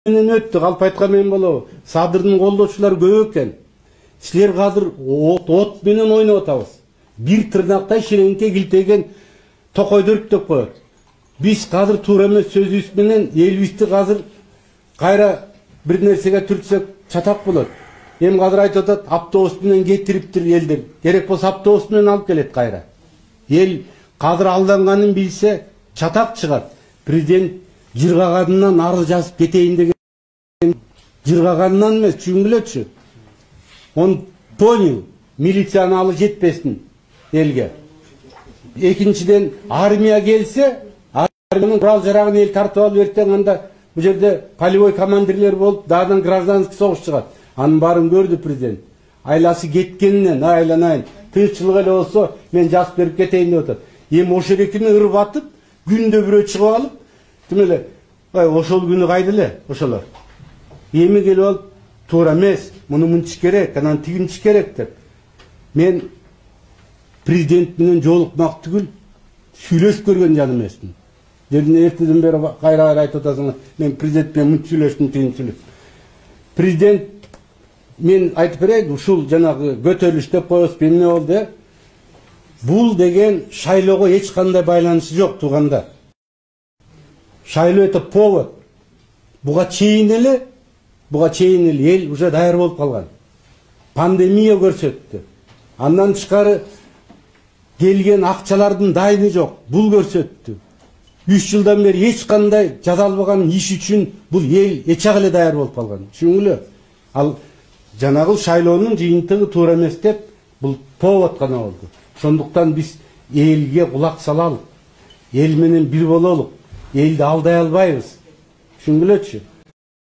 менен өттү, калп айткан болобу. Садырдын колдоочулары көп экен. Силер азыр от менен ойноп атабыз. Бир тырнактай ширеңке килтеген токойду өрктөп коет. Биз азыр туура эмес сөзүбүз менен элибизди азыр кайра бир нерсеге түртсөк чатак болот. Эми азыр айтып атат, автобус менен кетириптир элдер. Керек болсо автобус менен алып келет кайра. Эл азыр алданганын билсе чатак чыгат. Президент жыргаганынан арыз жазып кетейин деген. Жыргаганынан эмес, түшүнгүлөчү. Он понял, милицияны алы жетпесин элге. Экинчиден армия келсе, армиянын курал жарагын эл тартып алып эртең анда бу жерде полевой командирлер болуп, дагы гражданский согуш чыгат. Анын баарын көрдү президент. Айласы кеткенинен айланайын. Тынччылык эле болсо мен жазып берип кетейин деп атат. Эми ошо эрекини ырып атып, күндө бирөө чыгып алып, тим эле, ошол күнү кайда эле ошолор. Эми келип алып, туура эмес, муну мынча керек, анан тигинчи керек деп. Мен президент менен жолукмак түгүл, сүйлөшүп көргөн жан эмесмин. Эртеден бери кайра айтып атасың, мен президент менен мынча сүйлөштүм, тигинчи сүйлөштүм. Президент мен айтып берейин, ушул жанагы көтөрүлүш деп коебуз, эмне болду? Бул деген шайлоого эч кандай байланышы жок туугандар. Шайлоо это повод. Буга чейин эле эл уже даяр болуп калган. Пандемия көрсөттү. Андан тышкары келген акчалардын дайыны жок. Бул көрсөттү. 3 жылдан бери эч кандай жазалбаган иш үчүн бул эл эчак эле даяр болуп калган. Түшүнгүлө? Ал жанагы шайлоонун жыйынтыгы туура эмес деп, бул повод гана болду. Ошондуктан биз элге кулак салалык. Эл менен бир бололук. Элди алдай албайбыз. Түшүнгүлөчү?